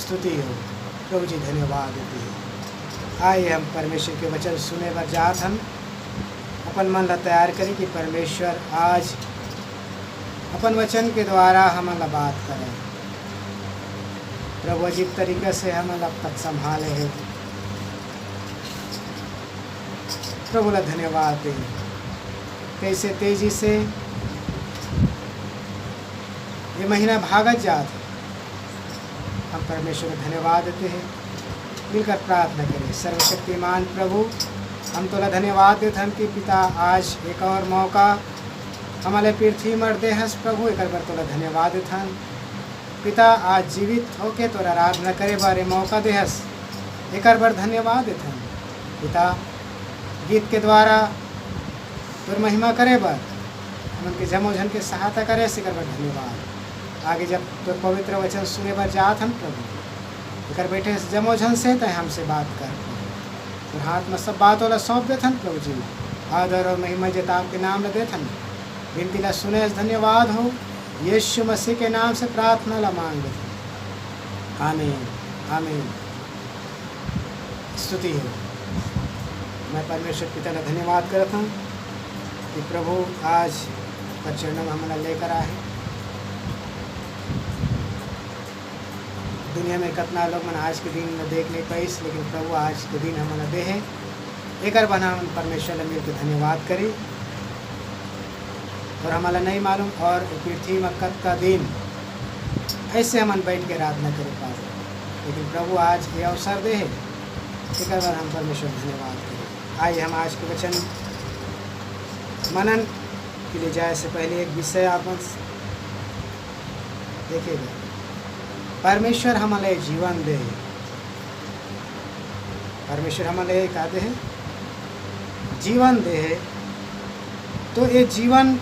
स्तुति हो। प्रभु जी धन्यवाद देते हैं। आइए हम परमेश्वर के वचन सुने बर जात हम अपन मन ला तैयार करें कि परमेश्वर आज अपन वचन के द्वारा हमन ला बात करें। प्रभु अजीब तरीके से हमन अब तक संभाले है। प्रभु ला धन्यवाद दे। कैसे तेजी से ये महीना भागत जात है। हम परमेश्वर को धन्यवाद देते हैं। मिलकर प्रार्थना करें। सर्वशक्तिमान प्रभु, हम तोला धन्यवाद देते हैं कि पिता आज एक और मौका हमारे पृथ्वी मर दे हस। प्रभु एक बार तोला धन्यवाद देते हैं पिता, आज जीवित होके तोरा आराधना करे बारे मौका दे हस। एक बार धन्यवाद देते हैं पिता, गीत के द्वारा तोर महिमा करे बार हम के जमोजन के सहायता करे से कर बार धन्यवाद। आगे जब तो पवित्र वचन सुने बार जात हम प्रभु कर बैठे जमोजन से तय हमसे बात कर और हाथ में सब बात वाला सौंप देथन। प्रभु जी आदर और महिमा जताब के नाम ल देथन। विनती ला सुने धन्यवाद हो। यीशु मसीह के नाम से प्रार्थना ला मांग देथन। आमीन आमीन। स्तुति हो। मैं परमेश्वर पिता का धन्यवाद करता हूँ कि प्रभु आज पर चरणों में हमारा लेकर आए। दुनिया में कितना लोग मन आज के दिन में देख नहीं पाइस, लेकिन प्रभु आज के दिन हमारा दे है। एक बना हम परमेश्वर ने मिल के धन्यवाद करी और हमारा नहीं मालूम और पृथ्वी में कत का दिन ऐसे हम बैठ के आराधना करे पास, लेकिन प्रभु आज ये अवसर दे है। एक बार हम परमेश्वर धन्यवाद करें। आइए हम आज के वचन मनन के लिए जाए से पहले एक विषय आप देखिएगा। परमेश्वर हमारे जीवन दे। परमेश्वर हमारे का दे है जीवन दे है। तो ये जीवन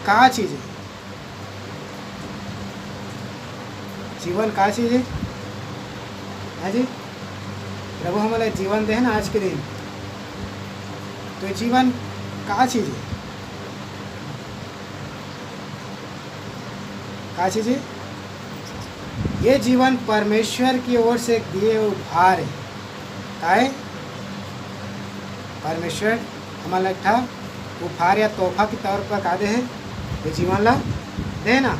का चीज़ है? जीवन का चीज़ है? हाँ जी, प्रभु हमारे जीवन दे है ना आज के दिन। तो ये जीवन का चीज़ है? का चीज़ है? ये जीवन परमेश्वर की ओर से दिए हुए उपहार है। का है? परमेश्वर हमारा एक उपहार या तोहफा के तौर पर का दे है ये जीवन ला देना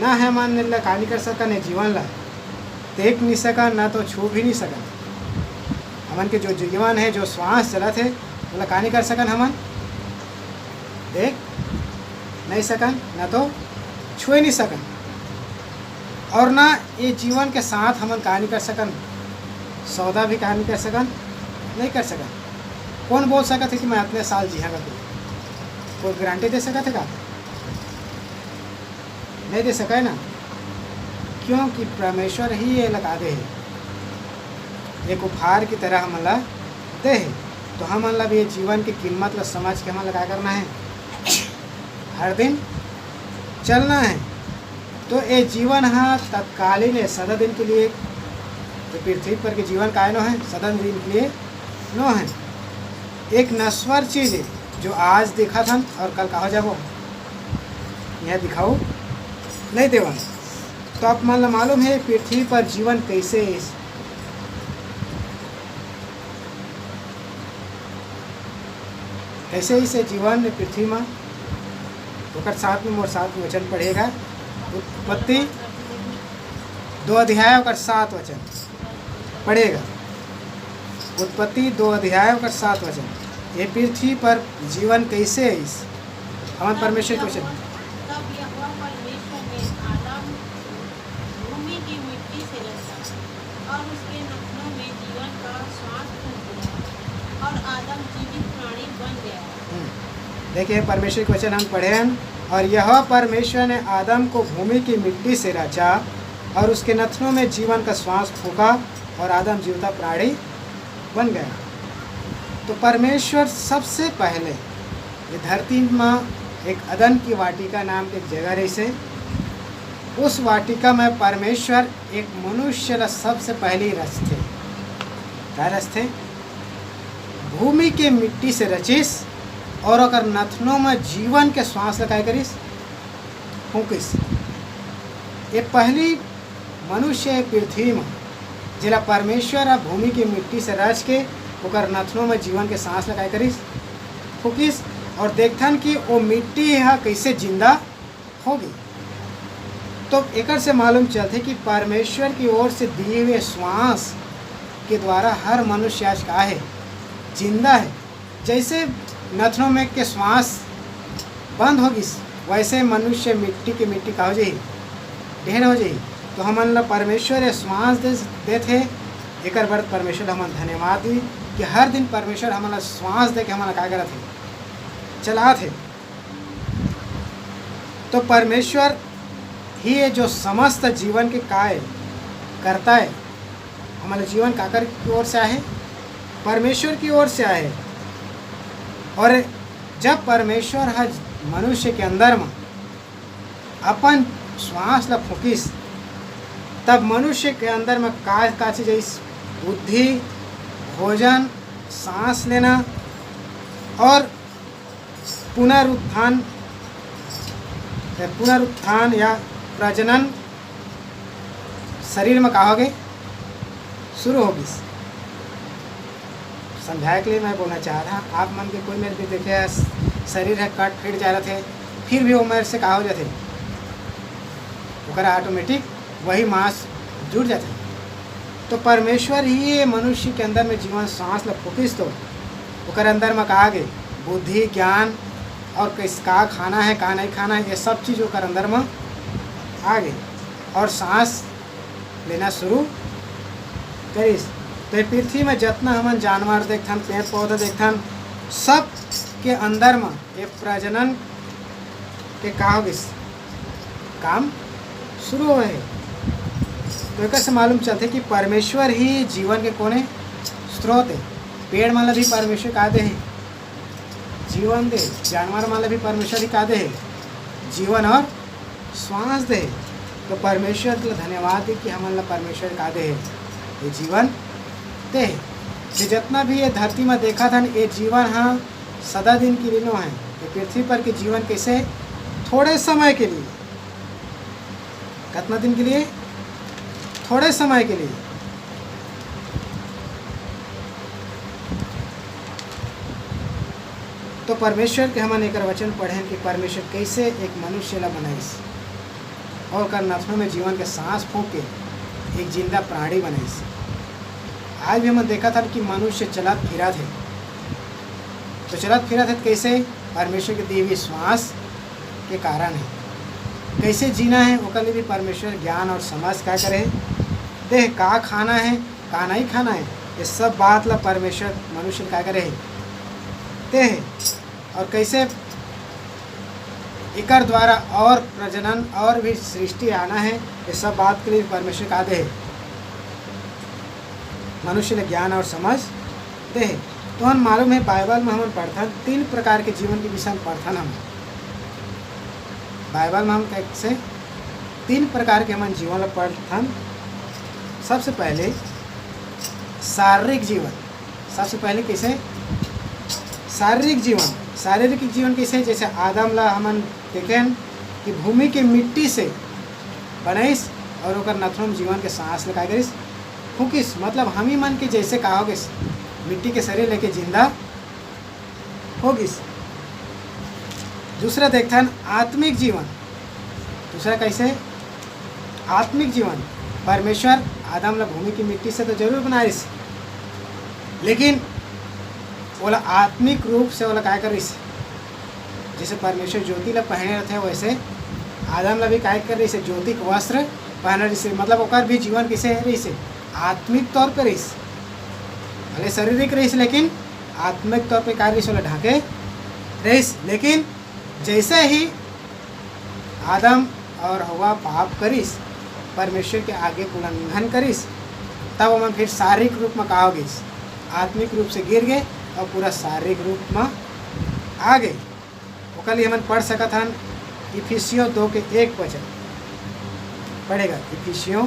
ना है। मान ला का नहीं कर सका नहीं जीवन ला देख नहीं सका ना तो छू भी नहीं सका। हमन के जो जीवन है, जो श्वास चलत है, बोला का नहीं कर सकन। हमन देख नहीं सकन ना तो छू नहीं सकन और ना ये जीवन के साथ हमन का नहीं कर सकन। सौदा भी का नहीं कर सकन, नहीं कर सकन। कौन बोल सकत है कि मैं इतने साल जीहागा? कोई गारंटी दे सकत है का? नहीं दे सका है ना, क्योंकि परमेश्वर ही ये लगा दे है। एक उपहार की तरह हमन ला दे है। तो हमन ला ये जीवन की कीमत ला समझ के हमन लगा करना है। हर दिन चलना है। तो ये जीवन हाँ तत्कालीन है, सदा दिन के लिए। तो पृथ्वी पर के जीवन का नो है सदा दिन के लिए नो है। एक नश्वर चीज़ है जो आज देखा था और कल कहा जाबो यह दिखाओ नहीं देवा। तो आप मान ला मालूम है पृथ्वी पर जीवन कैसे है। कैसे इसे जीवन पृथ्वी में तो साथ में मोर साथ में वचन पढ़ेगा। उत्पत्ति 2 अध्याय और 7 वचन पढ़ेगा। उत्पत्ति 2 अध्याय और 7 वचन। ये पृथ्वी पर जीवन कैसे है इस हमारे परमेश्वर के वचन। तब यहोवा परमेश्वर ने आदम भूमि की मिट्टी से रचा और उसके नथनों में जीवन का श्वास फूंक दिया और आदम जीवित प्राणी बन गया। देखिए परमेश्वर के वचन हम पढ़े हैं। और यह परमेश्वर ने आदम को भूमि की मिट्टी से रचा और उसके नथनों में जीवन का श्वास फूंका और आदम जीवता प्राणी बन गया। तो परमेश्वर सबसे पहले ये धरती में एक अदन की वाटिका नाम की एक जगह रही से, उस वाटिका में परमेश्वर एक मनुष्य ला सबसे पहले रचते। क्या रचते? भूमि के मिट्टी से रचिस और अगर नथनों में जीवन के श्वास लगाए करिस फूकिस। ये पहली मनुष्य पृथ्वी में जिला परमेश्वर आ भूमि की मिट्टी से रच के ओकर नथनों में जीवन के सांस लगाए करिस फूकिस और देखथन कि वो मिट्टी है कैसे जिंदा होगी। तो एक से मालूम चलते कि परमेश्वर की ओर से दिए हुए श्वास के द्वारा हर मनुष्य आज का है जिंदा है। जैसे नथनों में के श्वास बंद होगी वैसे मनुष्य मिट्टी की मिट्टी का हो जाए ढेर हो जाए। तो हमन ला परमेश्वर ये श्वास देते एक बार परमेश्वर हमन धन्यवाद दी कि हर दिन परमेश्वर हमन ला श्वास दे के हमन का करत है चलात है। तो परमेश्वर ही है जो समस्त जीवन के काय करता है। हमारे जीवन काकर की ओर से आए परमेश्वर की ओर से आए। और जब परमेश्वर हर मनुष्य के अंदर में अपन श्वास ला फूकिस तब मनुष्य के अंदर में का चीज जैसे बुद्धि भोजन सांस लेना और पुनरुत्थान या प्रजनन शरीर में कहोगे शुरू होगी। समझाए के लिए मैं बोलना चाह रहा आप मन के कोई मेरे भी देखे शरीर है कट फिट जा रहे थे फिर भी वो मेरे से कहा हो जाते ओकरा ऑटोमेटिक वही मांस जुड़ जाते। तो परमेश्वर ही ये मनुष्य के अंदर में जीवन सांस ल फूकिस तो ओकर अंदर में कहा गए बुद्धि ज्ञान और किस का खाना है का नहीं खाना है ये सब चीज़ ओकर अंदर में आ गए और सांस लेना शुरू करिस। तो ये पृथ्वी में जितना हमन जानवर देखथन पेड़ पौधा देखथन सब के अंदर में ये प्रजनन के का होगिस काम शुरू हो है। तो एक से मालूम चलते कि परमेश्वर ही जीवन के कोने स्रोत है। पेड़ माला भी परमेश्वर का दे है जीवन दे जानवर माला भी परमेश्वर ही का दे है जीवन और श्वास दे। तो परमेश्वर के लिए धन्यवाद है कि हमारे परमेश्वर का दे है ये जीवन दे कि जितना भी ये धरती में देखा था ये जीवन हाँ सदा दिन की ऋणों है। ये पृथ्वी पर के जीवन कैसे थोड़े समय के लिए कितना दिन के लिए थोड़े समय के लिए। तो परमेश्वर के हमन एक वचन पढ़ें कि परमेश्वर कैसे एक मनुष्य ला बनाइस और कर नथनों में जीवन के सांस फूंक के एक जिंदा प्राणी बनाइस। आज भी हमने देखा था कि मनुष्य चलत फिरत है। तो चलत फिरत है कैसे परमेश्वर के दिए हुए श्वास के कारण है। कैसे जीना है वो लिए भी परमेश्वर ज्ञान और समझ क्या करे देह का खाना है का नहीं खाना है ये सब बात ला परमेश्वर मनुष्य क्या करे ते है। और कैसे इकर द्वारा और प्रजनन और भी सृष्टि आना है ये सब बात के लिए परमेश्वर का दे मनुष्य ने ज्ञान और समझ दे। तो हम मालूम है बाइबल में हम पढ़थन 3 प्रकार के जीवन के विषय में पढ़थन। हम बाइबल में हम कैसे 3 प्रकार के हम जीवन पढ़थन। सबसे पहले शारीरिक जीवन। सबसे पहले कैसे शारीरिक जीवन कैसे जैसे आदम ला हमन देखें कि भूमि के मिट्टी से बनैस और ओकर नथनों में जीवन के सांस लगाए गई फूकिस मतलब हम ही मन के जैसे कहोगे मिट्टी के शरीर लेके जिंदा होगिस। दूसरा देखथन आत्मिक जीवन। दूसरा कैसे आत्मिक जीवन परमेश्वर आदम ला भूमि की मिट्टी से तो जरूर बनाइस लेकिन बोला आत्मिक रूप से बोला क्या कर रही जैसे परमेश्वर ज्योति ला पहने रहते हैं वैसे आदम ला भी क्या कर रही से ज्योति के वस्त्र पहने रही मतलब ओकर भी जीवन कैसे रही से आत्मिक तौर पर रही भले शारीरिक रही लेकिन आत्मिक तौर पर क्या रही बोला ढाके रही। लेकिन जैसे ही आदम और हवा पाप करिस परमेश्वर के आगे उल्लंघन करिस तब हम फिर शारीरिक रूप में कहा होगी आत्मिक रूप से गिर गए और पूरा शारीरिक रूप में आ गए। वो लिए हम पढ़ सकत हन इफिसियों 2:1 पढ़ेगा। इफिसियों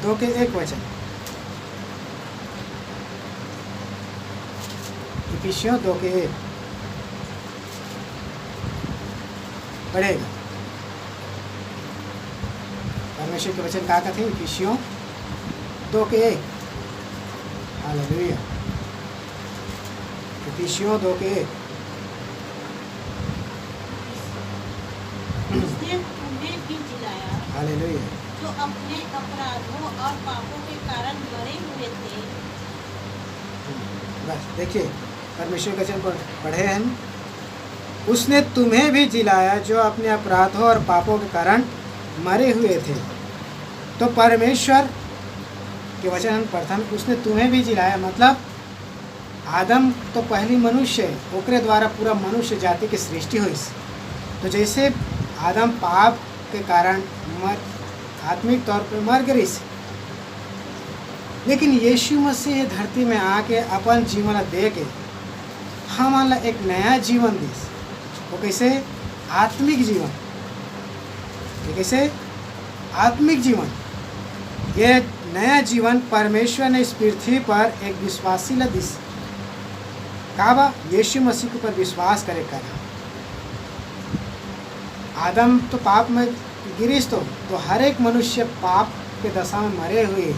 2:1 इफिसियों 2:1 पढ़ेगा। परमेश्वर के वचन का कहते हैं इफिसियों 2:1। हालेलुया। इफिसियों 2:1। उसने तुम्हें भी जिलाया हालेलुया। जो अपने अपराधों और पापों के कारण मरे हुए थे। बस देखिए, परमेश्वर के वचन पढ़े हैं। उसने तुम्हें भी जिलाया जो अपने अपराधों और पापों के कारण मरे हुए थे। तो परमेश्वर के वचन हम प्रथम उसने तुम्हें भी जिलाया, मतलब आदम तो पहली मनुष्य है, ओकरे द्वारा पूरा मनुष्य जाति की सृष्टि हुई। तो जैसे आदम पाप के कारण आत्मिक तौर पर मर गई, लेकिन यीशु मसीह धरती में आके अपन जीवन दे के हमारा एक नया जीवन दी। वो कैसे? आत्मिक जीवन। ये कैसे? आत्मिक जीवन। ये नया जीवन परमेश्वर ने इस पृथ्वी पर एक विश्वासी ला दिस का बा यीशु मसीह के ऊपर विश्वास करे करा। आदम तो पाप में गिरीश तो हर एक मनुष्य पाप के दशा में मरे हुए,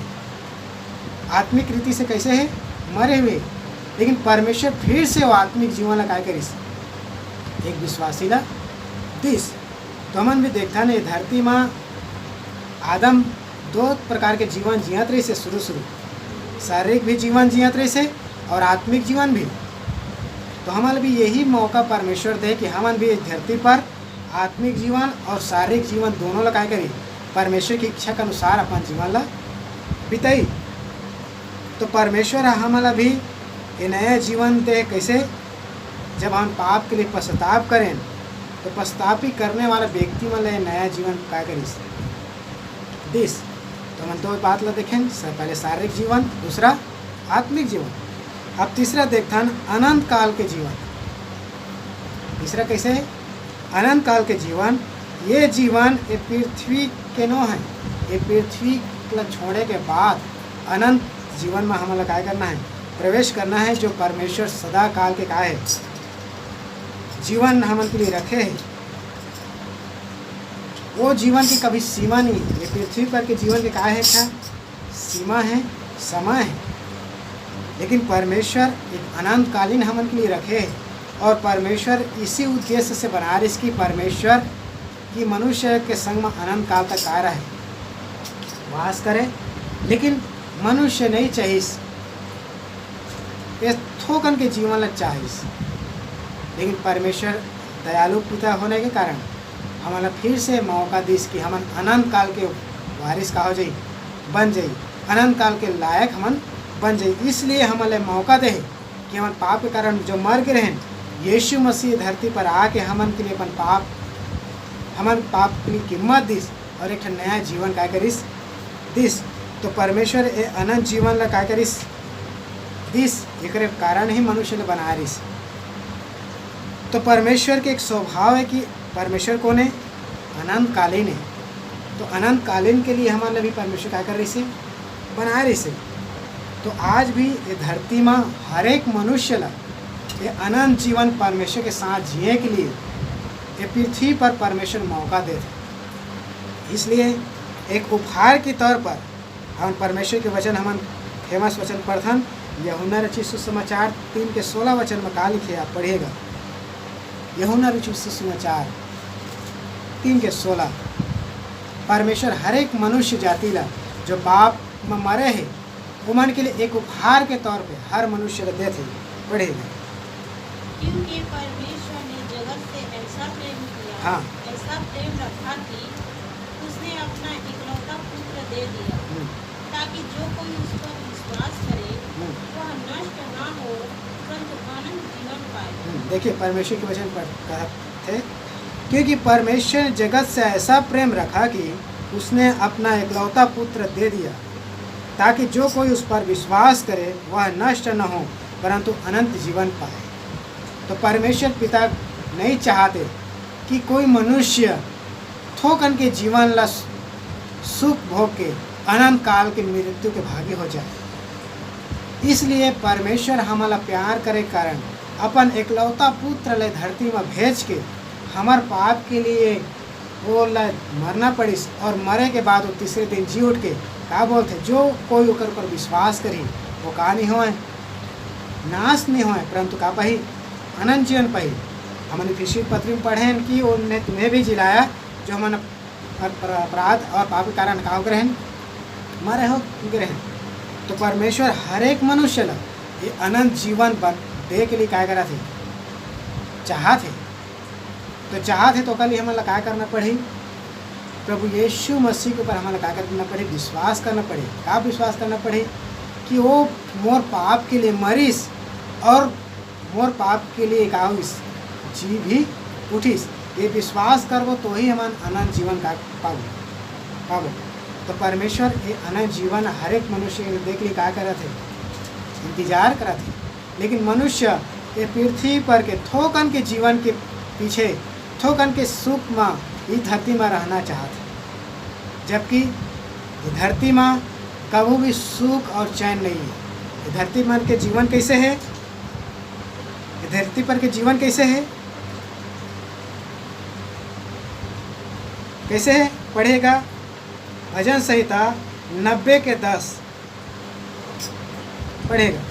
आत्मिक रीति से कैसे है? मरे हुए। लेकिन परमेश्वर फिर से वो आत्मिक जीवन लगा करिस एक विश्वासी ला दिस। तो हमन भी देखता नहीं धरती में आदम 2 प्रकार के जीवन जियत रही से शुरू शारीरिक भी जीवन जियत रही से और आत्मिक जीवन भी। तो हमारे भी यही मौका परमेश्वर दे कि हमन भी इस धरती पर आत्मिक जीवन और शारीरिक जीवन दोनों लगाए करी परमेश्वर की इच्छा के अनुसार अपन जीवन ला बिताई। तो परमेश्वर हमारा भी ये नया जीवन दे कैसे? जब हम पाप के लिए पश्चाताप करें तो पश्चातापी करने वाला व्यक्ति में ले नया जीवन क्या करिस दिस। तो हम तो बात ला देखें, पहले शारीरिक जीवन, दूसरा आत्मिक जीवन। अब तीसरा देखता अनंत काल के जीवन। तीसरा कैसे है? अनंत काल के जीवन। ये जीवन ये पृथ्वी के नो है, ये पृथ्वी को छोड़े के बाद अनंत जीवन में हमें क्या करना है? प्रवेश करना है, जो परमेश्वर सदा काल के का है जीवन हमन के लिए रखे हैं। वो जीवन की कभी सीमा नहीं है। ये पृथ्वी पर के जीवन के का है? क्या सीमा है? समय है। लेकिन परमेश्वर एक अनंतकालीन हमन के लिए रखे है, और परमेश्वर इसी उद्देश्य से बना रही इसकी परमेश्वर की मनुष्य के संग में अनंत काल तक आ रहा है वास करे। लेकिन मनुष्य नहीं चाहिए, ये थोकन के जीवन लग चाहिए। लेकिन परमेश्वर दयालु पिता होने के कारण हमारा फिर से मौका दीस कि हम अनंत काल के वारिस का हो जाई, बन जाई, अनंत काल के लायक हम बन जाई। इसलिए हमारे मौका दे कि हम पाप के कारण जो मर गए हैं, यीशु मसीह धरती पर आके हमन के लिए अपन पाप के लिए कीमत दिस और एक नया जीवन क्या करिस दिस। तो परमेश्वर ये अनंत जीवन ला क्या करिस दिस, एक कारण ही मनुष्य ने बना रिस। तो परमेश्वर के एक स्वभाव है कि परमेश्वर कौन है? अनंतकालीन है। तो अनंतकालीन के लिए हमारे भी परमेश्वर क्या कर रही से? बना रही से। तो आज भी ये धरती में हर एक मनुष्य ला ये अनंत जीवन परमेश्वर के साथ जिए के लिए ये पृथ्वी पर परमेश्वर मौका देते। इसलिए एक उपहार के तौर पर हम परमेश्वर के वचन हम फेमस वचन पढ़थन यूहन्ना रचित सुसमाचार 3:16 में का लिखे आप पढ़िएगा। यूहन्ना रचित सुसमाचार 3:16 परमेश्वर हर एक मनुष्य जाति ला जो पाप में मरे है उमन के लिए एक उपहार के तौर पे हर मनुष्य को देते। पढ़ेगा। क्योंकि परमेश्वर ने जगत से ऐसा प्रेम किया, हाँ। ऐसा प्रेम रखा कि उसने अपना इकलौता पुत्र दे दिया, ताकि जो कोई उस पर विश्वास करे वह नष्ट ना हो परंतु अनंत जीवन पाए। देखिए परमेश्वर के वचन पर कहते क्योंकि परमेश्वर ने जगत से ऐसा प्रेम रखा कि उसने अपना इकलौता पुत्र दे दिया, ताकि जो कोई उस पर विश्वास करे वह नष्ट न हो परंतु अनंत जीवन पाए। तो परमेश्वर पिता नहीं चाहते कि कोई मनुष्य थोकन के जीवन ला सुख भोग के अनंत काल के मृत्यु के भागी हो जाए। इसलिए परमेश्वर हमारा प्यार करे कारण अपन एकलौता पुत्र ले धरती में भेज के हमार पाप के लिए वो मरना पड़िस और मरे के बाद वो तीसरे दिन जी उठ के का बोलते जो कोई ओकर पर विश्वास करी वो का नहीं होए, नाश नहीं होए, परंतु का पही अनंत जीवन पही। हमने फिर पत्री में पढ़े हैं कि उन्हें तुम्हें भी जिलाया जो हम अपराध और पाप के कारण का ग्रहण मरे हो ग्रहण। तो परमेश्वर हर एक मनुष्य ला ये अनंत जीवन दे के लिए क्या करा थे, चाहा थे। तो चाहा थे तो कल हमें क्या करना पड़े, प्रभु यीशु मसीह के ऊपर हमें क्या करना पड़े, विश्वास करना पड़े। क्या विश्वास करना पड़े कि वो मोर पाप के लिए मरीस और मोर पाप के लिए का हुईस जी भी उठीस। ये विश्वास करबो तो ही हम अनंत जीवन का पाबो। तो परमेश्वर ये अनंत जीवन हर एक मनुष्य के देख लिए क्या करा थे, इंतजार करा थे। लेकिन मनुष्य ये पृथ्वी पर के थोकन के जीवन के पीछे, थोकन के सुख में इस धरती में रहना चाहते, जबकि ये धरती में कभी भी सुख और चैन नहीं है। ये धरती पर के जीवन कैसे है, ये धरती पर के जीवन कैसे है, कैसे है पढ़ेगा भजन संहिता 90:10 पढ़ेगा।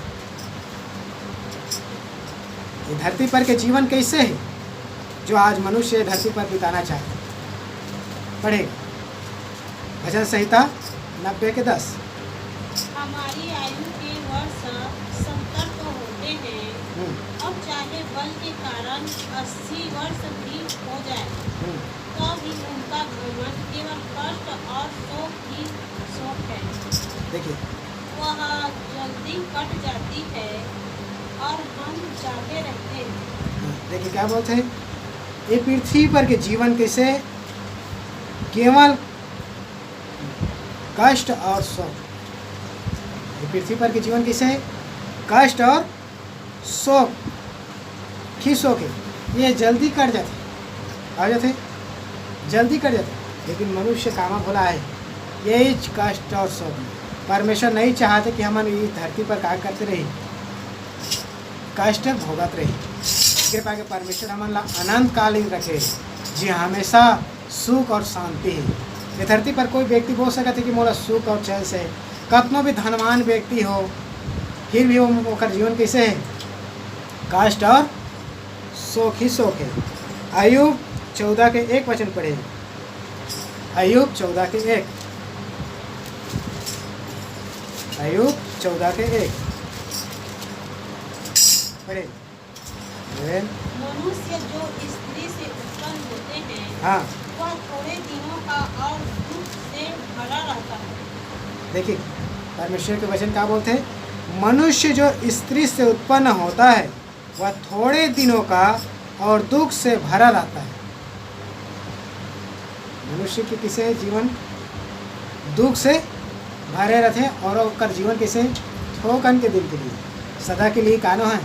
ये धरती पर के जीवन कैसे है जो आज मनुष्य धरती पर बिताना चाहते, पढ़ेगा भजन संहिता 90:10। हमारी आयु के वर्ष 70 तो होते हैं, अब चाहे बल के कारण 80 वर्ष भी हो जाए तो भी उनका घमंड केवल कष्ट और शोक ही शोक है। देखिए वह जल्दी कट जाती है और हम जागे रहते हैं। देखिए क्या बोलते हैं, ये पृथ्वी पर के जीवन कैसे केवल कष्ट और शोक। ये पृथ्वी पर के जीवन कैसे है, कष्ट और शोक ही शोक है। ये जल्दी कट जाते, आ जाते जल्दी कट जाते। लेकिन मनुष्य कामा भोला है यही कष्ट और शोक। परमेश्वर नहीं चाहते कि हम इस धरती पर क्या करते रही, कष्ट भोगत रही। कृपा के परमेश्वर हमन अनंत कालीन रखे जी हमेशा सुख और शांति है। ये धरती पर कोई व्यक्ति बोल सकते कि मोला सुख और चैन से, कतनो भी धनवान व्यक्ति हो फिर भी वो जीवन कैसे है, कष्ट और शोक ही शोक है। अय्यूब 14:1 वचन पढ़े, अय्यूब 14:1, अय्यूब 14:1 पढ़े। मनुष्य जो स्त्री से उत्पन्न होते हैं, हाँ वह थोड़े दिनों का और दुख से भरा रहता है। देखिए परमेश्वर के वचन क्या बोलते हैं, मनुष्य जो स्त्री से उत्पन्न होता है वह थोड़े दिनों का और दुख से भरा रहता है। मनुष्य के किसे जीवन दुख से भरे रहते हैं और उसका जीवन कैसे थोकन के दिन के लिए सदा के लिए कानो है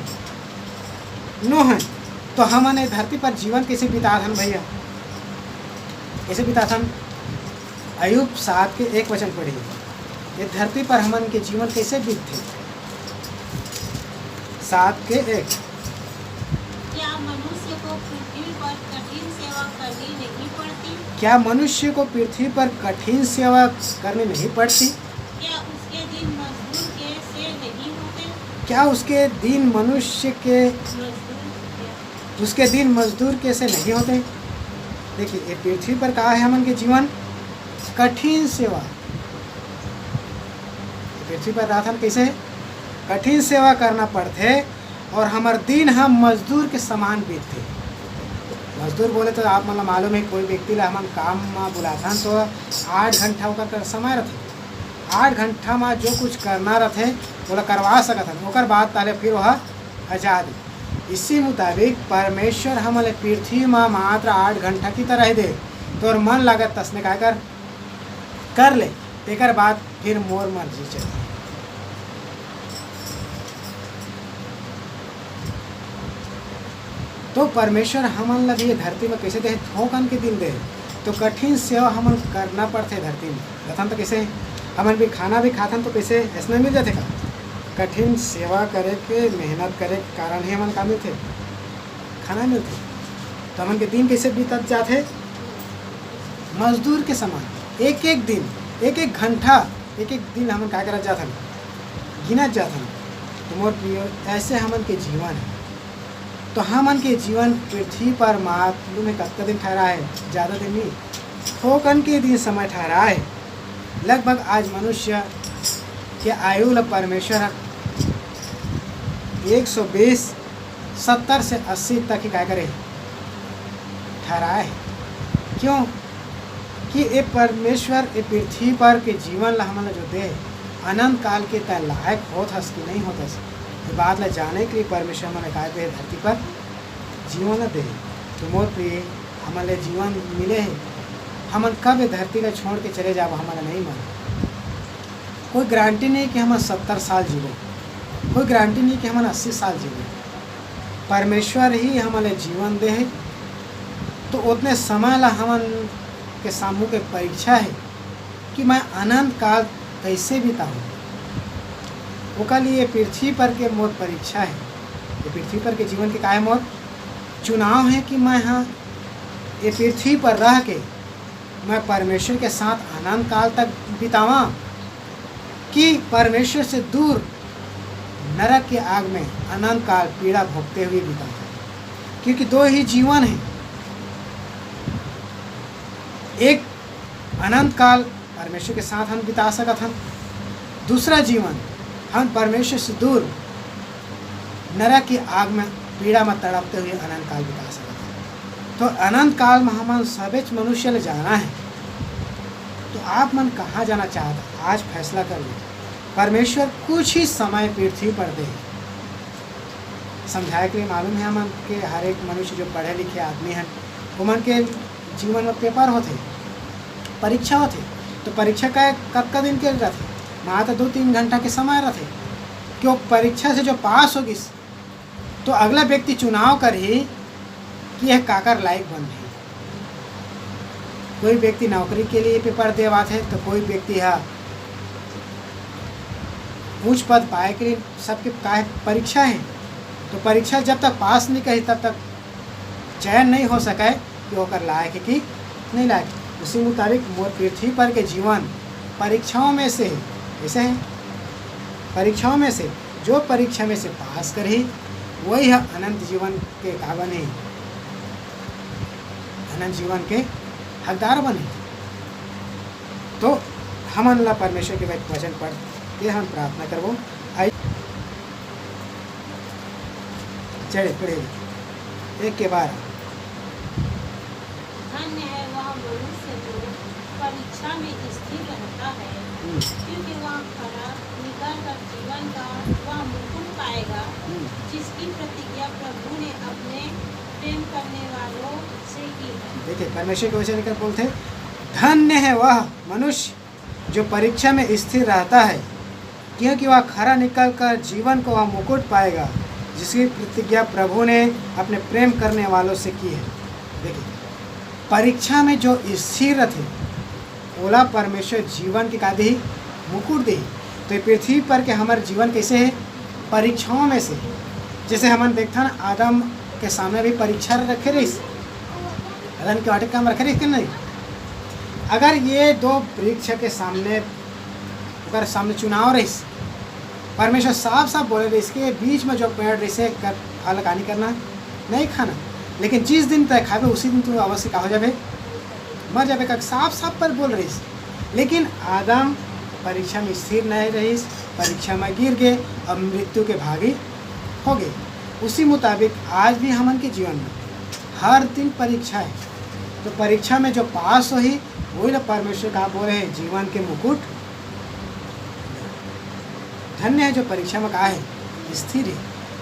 नो है। तो हमने धरती पर जीवन कैसे बिताथन भैया, कैसे बिताथन। अय्यूब 7:1 वचन पढ़िए, ये धरती पर हमन के जीवन कैसे बीतते। 7:1 क्या मनुष्य को पृथ्वी पर कठिन सेवा करनी नहीं पड़ती? क्या मनुष्य को पृथ्वी पर कठिन सेवा करनी नहीं पड़ती? क्या उसके दिन मजदूर के से नहीं होते? क्या उसके दिन मनुष्य के उसके दिन मजदूर के से नहीं होते। देखिए ये पृथ्वी पर कहा है हमन के जीवन कठिन सेवा, पृथ्वी पर राथन कैसे कठिन सेवा करना पड़ते और हमार दिन हम मजदूर के समान बीतते। मजदूर बोले तो आप मतलब मालूम है कोई व्यक्ति ला हम काम में बुलाता तो 8 घंटा होकर समय रहते, 8 घंटा में जो कुछ करना रहते वो करवा सकते ओकर बाद ताले फिर वह आज़ाद। इसी मुताबिक परमेश्वर हमारे पृथ्वी में मात्र 8 घंटा की तरह दे तो मन लागत तसने का कर ले, तेकर बाद फिर मोर मर्जी चले। तो परमेश्वर हमन लगे ये धरती में कैसे दे थोकन के दिन दे तो कठिन सेवा हमन करना पड़ते धरती में रहन। तो कैसे हमन भी खाना भी खाथन तो कैसे ऐसा मिल जाते का कठिन सेवा करे के मेहनत करे के कारण ही हमन का मिलते खाना मिलते। तो हमन के दिन कैसे बीतत जाते मजदूर के समान एक एक दिन एक एक घंटा एक एक दिन हमन क्या करत जाथन, गिनत जाथन। तो मोर प्रिय ऐसे हमन के जीवन है। तो हमन के जीवन पृथ्वी पर मालूम है कतका दिन ठहरा है, ज़्यादा दिन नहीं, थोकन के दिन समय ठहरा है। लगभग आज मनुष्य के आयु ल परमेश्वर 120 70 से 80 तक ही क्या करे ठहराए है। क्यों कि ये परमेश्वर ये पृथ्वी पर के जीवन ला हमन ला जो दे अनंत काल के तय लायक होत हस कि नहीं होत हस, ये बात ला जाने के लिए परमेश्वर हमन का दे धरती पर जीवन ला दे। तो मोर प्रिय हमन ले जीवन मिले है, हमन कब ये धरती ला छोड़ के चले जाब हमारा नहीं माने। कोई गारंटी नहीं कि हम 70 साल जीवो, कोई गारंटी नहीं कि हम 80 साल जीवो। परमेश्वर ही हमन ले जीवन दे है। तो उतने समय ला हमन के सामू के परीक्षा है कि मैं अनंत काल कैसे बिताऊँ। ओका लिए पृथ्वी पर के मोर परीक्षा है, ये पृथ्वी पर के जीवन के का है मोर चुनाव है कि मैं हाँ ये पृथ्वी पर रह के मैं परमेश्वर के साथ अनंत काल तक बितावा कि परमेश्वर से दूर नरक के आग में अनंत काल पीड़ा भोगते हुए बितावा। क्योंकि दो ही जीवन है, एक अनंत काल परमेश्वर के साथ हम बिता सकत हन, दूसरा जीवन हम परमेश्वर से दूर नरक की आग में पीड़ा में तड़पते हुए अनंत काल बिता सकत हन। तो अनंत काल में हम सभी मनुष्य ने जाना है। तो आप मन कहाँ जाना चाहता, आज फैसला कर लो। परमेश्वर कुछ ही समय पृथ्वी पर दे समझाए के लिए। मालूम है हमन के हर एक मनुष्य जो पढ़े लिखे आदमी हैं उमन के जीवन में पेपर होते, परीक्षा होते। तो परीक्षा का कतका दिन के रहते, मात्र 2-3 घंटा के समय रहते। क्यों परीक्षा से जो पास होगी तो अगला व्यक्ति चुनाव कर ही कि यह काकर लायक बन रही। कोई व्यक्ति नौकरी के लिए पेपर देवात है, तो कोई व्यक्ति है ऊंच पद पाए के लिए। सबके का परीक्षा है। तो परीक्षा जब तक पास नहीं कही तब तक चयन नहीं हो सके कि वो कर लायक है कि नहीं लायक। उसी मुताबिक मोर पृथ्वी पर के जीवन परीक्षाओं में से ऐसे हैं, परीक्षाओं में से जो परीक्षा में से पास करे वही है अनंत जीवन के का बने, अनंत जीवन के हकदार बने। तो हम ला परमेश्वर के वचन पढ़ के हम प्रार्थना करबो। आई चले पढ़े एक के बार। धन्य है वह मनुष्य जो परीक्षा में स्थिर रहता है, क्योंकि वह खरा निकल कर जीवन का वह मुकुट पाएगा, जिसकी प्रतिज्ञा प्रभु ने अपने प्रेम करने वालों से की है। देखिए परमेश्वर के वचन निकल बोलते, धन्य है वह मनुष्य जो परीक्षा में स्थिर रहता है, क्योंकि वह खरा निकल कर जीवन को वह मुकुट पाएगा, जिसकी प्रतिज्ञा प्रभु ने अपने प्रेम करने वालों से की है। देखिए परीक्षा में जो स्थिर थे ओला परमेश्वर जीवन के का दे मुकुट दे। तो ये पृथ्वी पर के हमारे जीवन कैसे है, परीक्षाओं में से। जैसे हमन देखता ना आदम के सामने भी परीक्षा रखे रही, आदम के वाटे काम रखे रही कि नहीं। अगर ये दो वृक्ष के सामने अगर सामने चुनाव रही, परमेश्वर साफ साफ बोले रही इसके बीच में जो पेड़ रही से फल का नहीं करना, नहीं खाना, लेकिन जिस दिन तय खावे उसी दिन तू अवश्य का हो जाए, मर जाए का साफ साफ पर बोल रही। लेकिन आदम परीक्षा में स्थिर नहीं रही, परीक्षा में गिर गए और मृत्यु के भागी हो गए। उसी मुताबिक आज भी हमन के जीवन में हर दिन परीक्षा है। तो परीक्षा में जो पास हो ही वही ना परमेश्वर का बोले हैं जीवन के मुकुट। धन्य है जो परीक्षा में कहा है स्थिर है।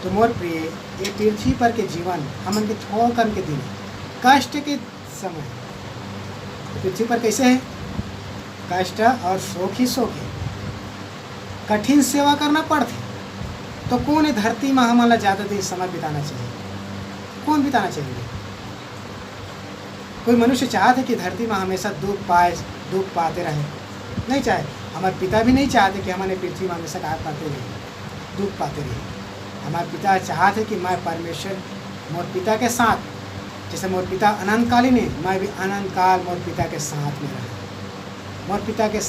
तो मोर प्रिय ये पृथ्वी पर के जीवन हमन के थोकन के दिन कष्ट के समय, पृथ्वी पर कैसे है कष्ट और शोक ही शोक है, कठिन सेवा करना पड़ती। तो कौन है धरती में हमारा ज़्यादा दिन समय बिताना चाहिए, कौन बिताना चाहिए। कोई मनुष्य चाहते कि धरती में हमेशा दुख पाते रहे, नहीं चाहे। हमारे पिता भी नहीं चाहते कि हमारे पृथ्वी में हमेशा काय पाते रहे, दुख पाते रहे। हमारे पिता चाहते कि मैं परमेश्वर मोर पिता के साथ जैसे मोर पिता अनंतकालीन है, मैं भी अनंत काल मोर पिता के साथ में रहा, मोर पिता के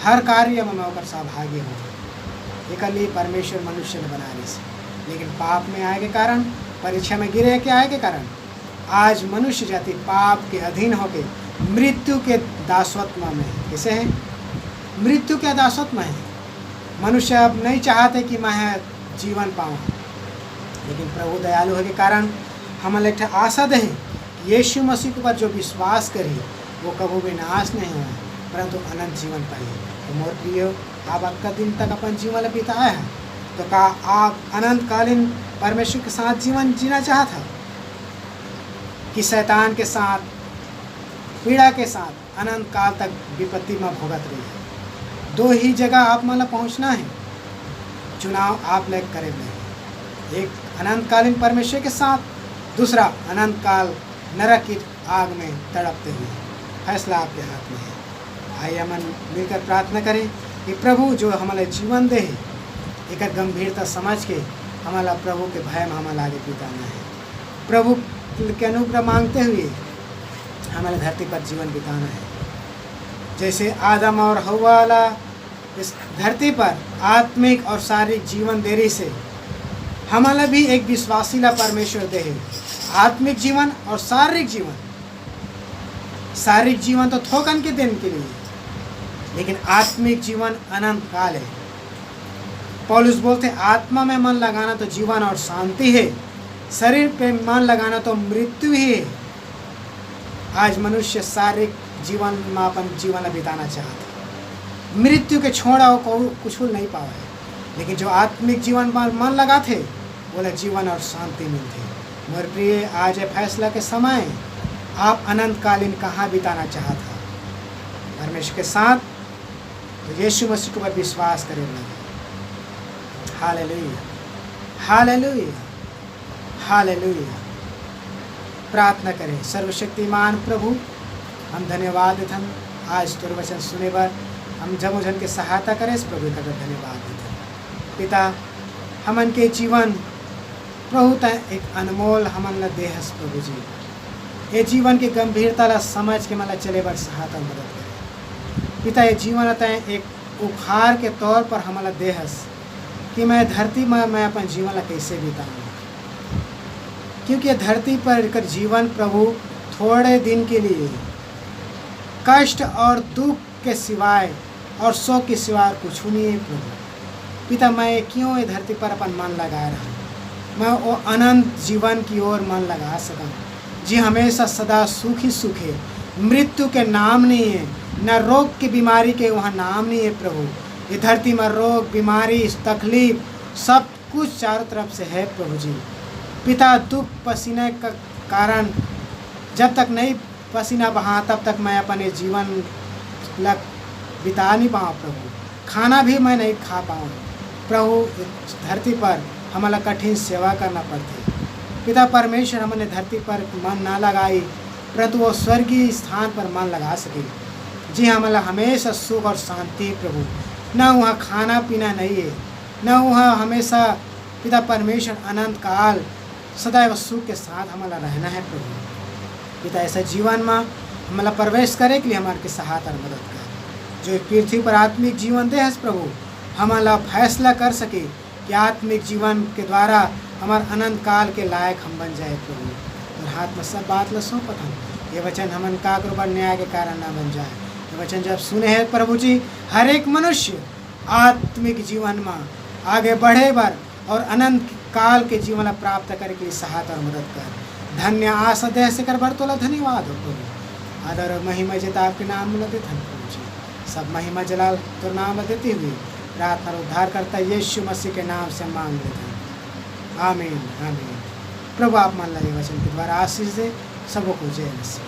हर कार्य में मैं होकर सहभागी हूँ। एकली परमेश्वर मनुष्य ने बनाने से, लेकिन पाप में आए के कारण, परीक्षा में गिरे के आए के कारण आज मनुष्य जाति पाप के अधीन होकर मृत्यु के दासत्व में है। कैसे है? मृत्यु के दासत्व में है। मनुष्य अब नहीं चाहते कि मैं जीवन पाऊँ, लेकिन प्रभु दयालु है के कारण हम एक आशा दे यीशु मसीह के ऊपर जो विश्वास करिए वो कभी भी नाश नहीं हुआ परंतु अनंत जीवन पाइए। तो मोर प्रिय, आप आपका दिन तक अपन जीवन बिताया है, तो का आप अनंतकालीन परमेश्वर के साथ जीवन जीना चाहता कि शैतान के साथ, पीड़ा के साथ अनंत काल तक विपत्ति में भुगत रही है? दो ही जगह आप मतलब पहुंचना है, चुनाव आप लोग करे नहीं। एक अनंतकालीन परमेश्वर के साथ, दूसरा अनंत काल नरक की आग में तड़पते हुए। फैसला आपके हाथ में है। आइए हम मिलकर प्रार्थना करें कि प्रभु जो हमारे जीवन दे एक गंभीरता समझ के हमारा प्रभु के भय में हमारा आगे बिताना है। प्रभु के अनुग्रह मांगते हुए हमारे धरती पर जीवन बिताना है। जैसे आदम और हव्वा वाला इस धरती पर आत्मिक और शारीरिक जीवन देरी से हमारा भी एक विश्वासीला परमेश्वर दे है। आत्मिक जीवन और शारीरिक जीवन। शारीरिक जीवन तो थोकन के दिन के लिए, लेकिन आत्मिक जीवन अनंत काल है। पौलुस बोलते आत्मा में मन लगाना तो जीवन और शांति है, शरीर पे मन लगाना तो मृत्यु ही है। आज मनुष्य शारीरिक जीवन में अपन जीवन बिताना चाहता, मृत्यु के छोड़ा वो कुछ नहीं पावा है, लेकिन जो आत्मिक जीवन में मन लगाते बोले जीवन और शांति मिलती। मोर प्रिय, आज है फैसला के समय, आप अनंतकालीन कहाँ बिताना चाहता? परमेश्वर के साथ, तो यीशु मसीह के ऊपर विश्वास करें। Hallelujah, hallelujah, hallelujah. प्रार्थना करें। सर्वशक्तिमान प्रभु, हम धन्यवाद देते हम आज तोर वचन सुने पर हम जमोजन के सहायता करें। इस प्रभु का धन्यवाद देते पिता। हमन के जीवन प्रभु तय एक अनमोल हमन ला देहस प्रभु जी। ये जीवन की गंभीरता ला समझ के मला चले बर सहायता मदद करे पिता। ये जीवन तय एक उपहार के तौर पर हमला देहस कि मैं धरती में मैं अपन जीवन ला कैसे बिताऊँ, क्योंकि धरती पर कर जीवन प्रभु थोड़े दिन के लिए कष्ट और दुख के सिवाय और शोक के सिवाय कुछ नहीं है प्रभु। पिता, मैं क्यों ये धरती पर अपन मन लगा रहा, मैं वो अनंत जीवन की ओर मन लगा सकूं जी। हमेशा सदा सुख ही सुख है, मृत्यु के नाम नहीं है, न रोग की बीमारी के वहाँ नाम नहीं है प्रभु। ये धरती में रोग बीमारी तकलीफ सब कुछ चारों तरफ से है प्रभु जी। पिता, दुख पसीने का कारण जब तक नहीं पसीना बहा तब तक मैं अपने जीवन लग बिता नहीं पाऊँ प्रभु। खाना भी मैं नहीं खा पाऊँ प्रभु। धरती पर हमारा कठिन सेवा करना पड़ती पिता परमेश्वर। हमने धरती पर मन ना लगाई परंतु वो स्वर्गीय स्थान पर मन लगा सके जी। हमारा हमेशा सुख और शांति प्रभु। न वहाँ खाना पीना नहीं है, न वहाँ हमेशा पिता परमेश्वर अनंत काल सदैव सुख के साथ हमारा रहना है प्रभु। पिता, ऐसा जीवन में हमारा प्रवेश करे के लिए हमारे के सहायता और मदद कर। जो पृथ्वी पर आत्मिक जीवन दे प्रभु, हमारा फैसला कर सके कि आत्मिक जीवन के द्वारा हमारे अनंत काल के लायक हम बन जाए प्रभु। और हाथ में सब बात ला सौंपत हम। ये वचन हमन काकर पर न्याय के कारण ना बन जाए। ये वचन जब सुने हैं प्रभु जी, हर एक मनुष्य आत्मिक जीवन में आगे बढ़े बर और अनंत काल के जीवन प्राप्त करे के लिए सहायता और मदद कर। धन्य आशा देह से कर बर तोला धन्यवाद हो प्रभु। आदर और महिमा जेता आपके नाम में देते हैं प्रभु जी। सब महिमा जलाल तो नाम में देती हुई प्रार्थना उद्धार करता यीशु मसीह के नाम से मांग लेते हैं। आमीन, आमीन। प्रभु आप मान लगे वचन के द्वारा आशीष दे सबको जय मसीह।